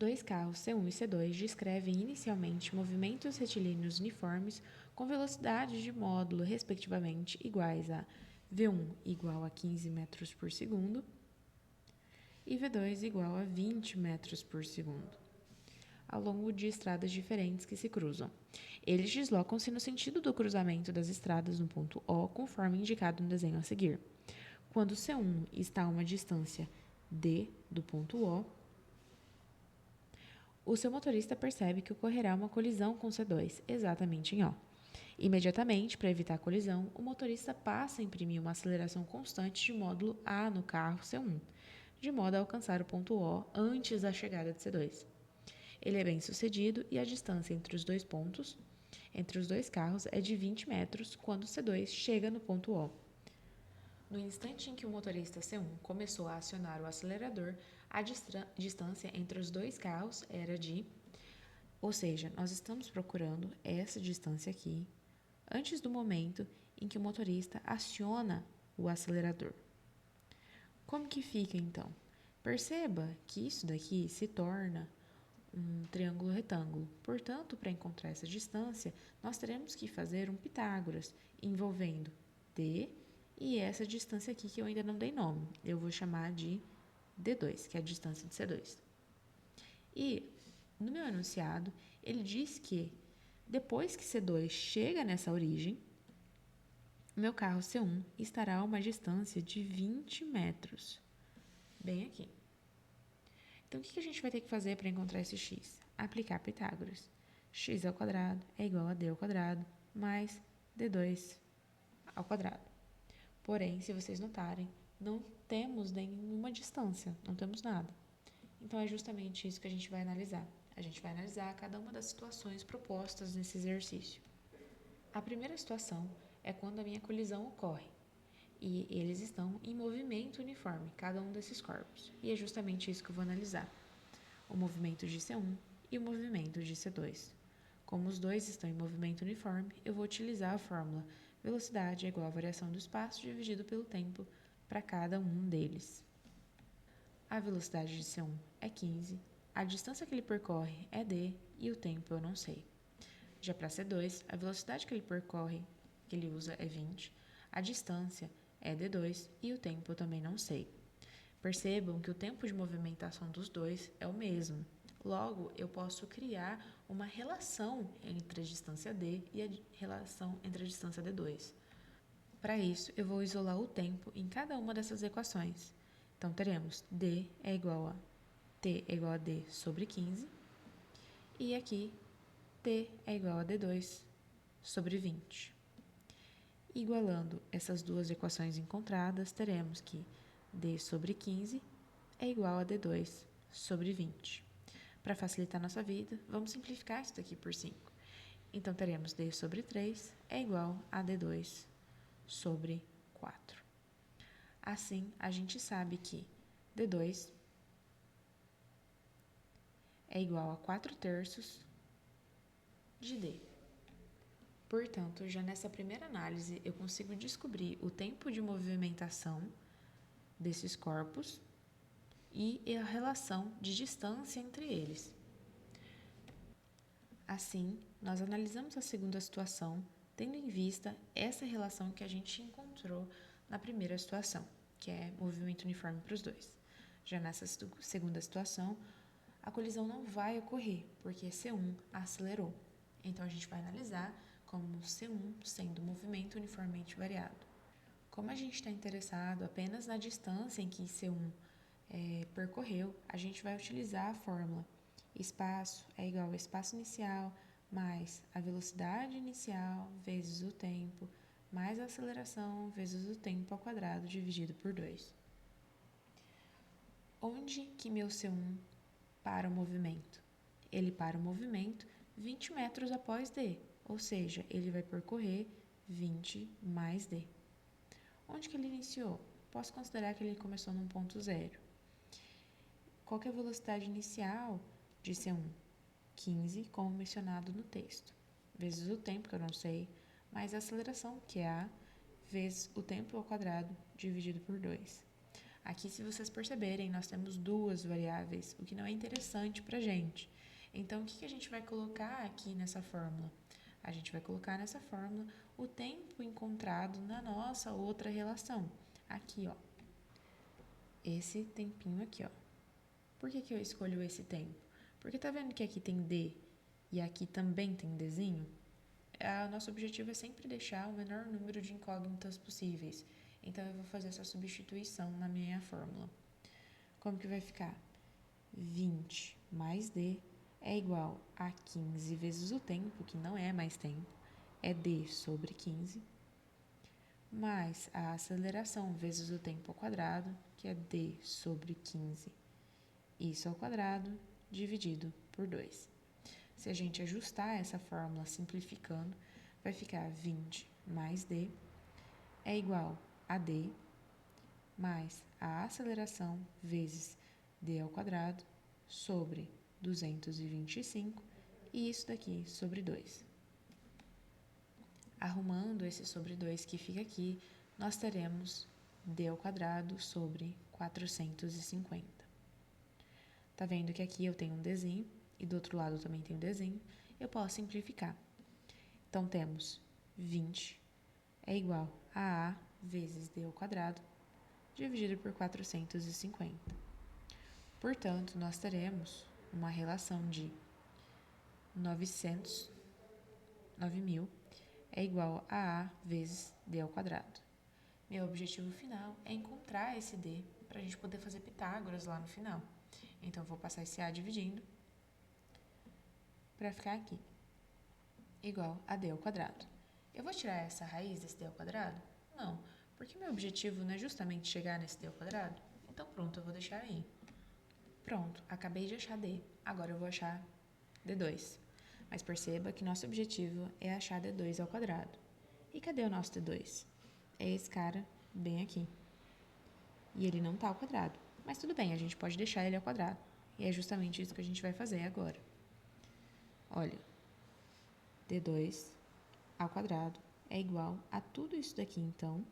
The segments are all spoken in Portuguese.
Dois carros C1 e C2 descrevem inicialmente movimentos retilíneos uniformes com velocidades de módulo, respectivamente, iguais a V1 igual a 15 metros por segundo e V2 igual a 20 metros por segundo, ao longo de estradas diferentes que se cruzam. Eles deslocam-se no sentido do cruzamento das estradas no ponto O, conforme indicado no desenho a seguir. Quando C1 está a uma distância D do ponto O seu motorista percebe que ocorrerá uma colisão com C2, exatamente em O. Imediatamente, para evitar a colisão, o motorista passa a imprimir uma aceleração constante de módulo A no carro C1, de modo a alcançar o ponto O antes da chegada de C2. Ele é bem sucedido e a distância entre os dois pontos, entre os dois carros, é de 20 metros quando C2 chega no ponto O. No instante em que o motorista C1 começou a acionar o acelerador, a distância entre os dois carros era de... Ou seja, nós estamos procurando essa distância aqui, antes do momento em que o motorista aciona o acelerador. Como que fica, então? Perceba que isso daqui se torna um triângulo retângulo. Portanto, para encontrar essa distância, nós teremos que fazer um Pitágoras, envolvendo D e essa distância aqui que eu ainda não dei nome. Eu vou chamar de D2, que é a distância de C2. E, no meu enunciado, ele diz que, depois que C2 chega nessa origem, o meu carro C1 estará a uma distância de 20 metros, bem aqui. Então, o que a gente vai ter que fazer para encontrar esse x? Aplicar Pitágoras. X ao quadrado é igual a D ao quadrado mais D2 ao quadrado. Porém, se vocês notarem, não temos nenhuma distância, não temos nada. Então, é justamente isso que a gente vai analisar. A gente vai analisar cada uma das situações propostas nesse exercício. A primeira situação é quando a minha colisão ocorre e eles estão em movimento uniforme, cada um desses corpos. E é justamente isso que eu vou analisar. O movimento de C1 e o movimento de C2. Como os dois estão em movimento uniforme, eu vou utilizar a fórmula velocidade é igual à variação do espaço dividido pelo tempo para cada um deles. A velocidade de C1 é 15, a distância que ele percorre é d e o tempo eu não sei. Já para C2, a velocidade que ele percorre, que ele usa é 20, a distância é d2 e o tempo eu também não sei. Percebam que o tempo de movimentação dos dois é o mesmo. Logo, eu posso criar uma relação entre a distância d e a relação entre a distância d2. Para isso, eu vou isolar o tempo em cada uma dessas equações. Então, teremos d é igual a t é igual a d sobre 15 e aqui t é igual a d2 sobre 20. Igualando essas duas equações encontradas, teremos que d sobre 15 é igual a d2 sobre 20. Para facilitar nossa vida, vamos simplificar isso daqui por 5. Então, teremos d sobre 3 é igual a d2 sobre 4. Assim, a gente sabe que d2 é igual a 4/3 de d. Portanto, já nessa primeira análise, eu consigo descobrir o tempo de movimentação desses corpos e a relação de distância entre eles. Assim, nós analisamos a segunda situação, tendo em vista essa relação que a gente encontrou na primeira situação, que é movimento uniforme para os dois. Já nessa segunda situação, a colisão não vai ocorrer, porque C1 acelerou. Então, a gente vai analisar como C1 sendo movimento uniformemente variado. Como a gente está interessado apenas na distância em que C1 percorreu, a gente vai utilizar a fórmula espaço é igual ao espaço inicial mais a velocidade inicial vezes o tempo mais a aceleração vezes o tempo ao quadrado dividido por 2. Onde que meu C1 para o movimento? Ele para o movimento 20 metros após D, ou seja, ele vai percorrer 20 mais D. Onde que ele iniciou? Posso considerar que ele começou num ponto zero. Qual que é a velocidade inicial de C1? 15, como mencionado no texto, vezes o tempo, que eu não sei, mais a aceleração, que é A, vezes o tempo ao quadrado, dividido por 2. Aqui, se vocês perceberem, nós temos duas variáveis, o que não é interessante para a gente. Então, o que a gente vai colocar aqui nessa fórmula? A gente vai colocar nessa fórmula o tempo encontrado na nossa outra relação. Aqui, ó. Esse tempinho aqui, ó. Por que eu escolho esse tempo? Porque tá vendo que aqui tem D e aqui também tem Dzinho? O nosso objetivo é sempre deixar o menor número de incógnitas possíveis. Então, eu vou fazer essa substituição na minha fórmula. Como que vai ficar? 20 mais D é igual a 15 vezes o tempo, que não é mais tempo, é D sobre 15, mais a aceleração vezes o tempo ao quadrado, que é D sobre 15, isso ao quadrado, dividido por 2. Se a gente ajustar essa fórmula simplificando, vai ficar 20 mais D é igual a D mais a aceleração vezes D ao quadrado sobre 225 e isso daqui sobre 2. Arrumando esse sobre 2 que fica aqui, nós teremos D ao quadrado sobre 450. Tá vendo que aqui eu tenho um Dzinho e do outro lado também tem um Dzinho, eu posso simplificar. Então, temos 20 é igual a A vezes D ao quadrado, dividido por 450. Portanto, nós teremos uma relação de 9.000 é igual a vezes D ao quadrado. Meu objetivo final é encontrar esse D para a gente poder fazer Pitágoras lá no final. Então, vou passar esse A dividindo para ficar aqui, igual a D ao quadrado. Eu vou tirar essa raiz desse D ao quadrado? Não, porque meu objetivo não é justamente chegar nesse D ao quadrado. Então, pronto, eu vou deixar aí. Pronto, acabei de achar D. Agora eu vou achar D2. Mas perceba que nosso objetivo é achar D2 ao quadrado. E cadê o nosso D2? É esse cara bem aqui. E ele não está ao quadrado. Mas tudo bem, a gente pode deixar ele ao quadrado. E é justamente isso que a gente vai fazer agora. Olha, D2 ao quadrado é igual a tudo isso daqui, então,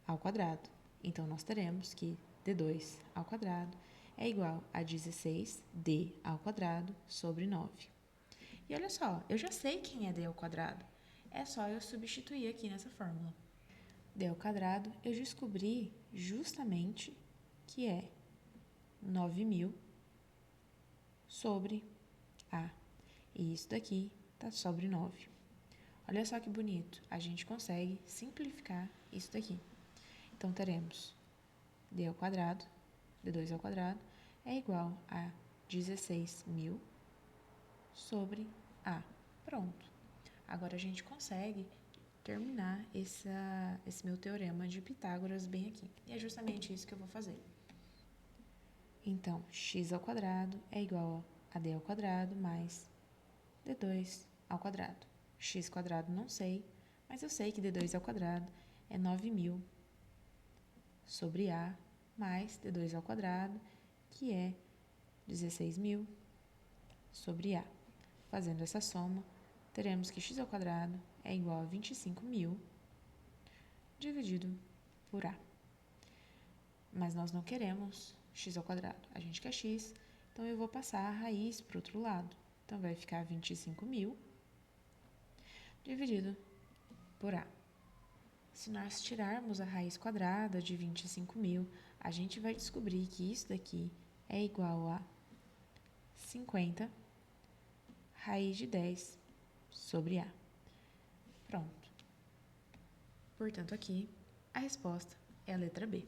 ao quadrado. Então, nós teremos que D2 ao quadrado é igual a 16D ao quadrado sobre 9. E olha só, eu já sei quem é D ao quadrado. É só eu substituir aqui nessa fórmula. D ao quadrado, eu descobri justamente que é 9.000 sobre A. E isso daqui está sobre 9. Olha só que bonito, a gente consegue simplificar isso daqui. Então, teremos D ao quadrado, D2 ao quadrado, é igual a 16.000 sobre A. Pronto. Agora, a gente consegue terminar esse meu teorema de Pitágoras bem aqui. E é justamente isso que eu vou fazer. Então, x ao quadrado é igual a D ao quadrado mais D2 ao quadrado. X quadrado não sei, mas eu sei que D2 ao quadrado é 9.000 sobre A mais D2 ao quadrado, que é 16.000 sobre A. Fazendo essa soma, teremos que x ao quadrado é igual a 25.000 dividido por A. Mas nós não queremos x ao quadrado, a gente quer x, então eu vou passar a raiz para o outro lado. Então, vai ficar 25.000 dividido por A. Se nós tirarmos a raiz quadrada de 25.000, a gente vai descobrir que isso daqui é igual a 50 raiz de 10 sobre A. Pronto. Portanto, aqui, a resposta é a letra B.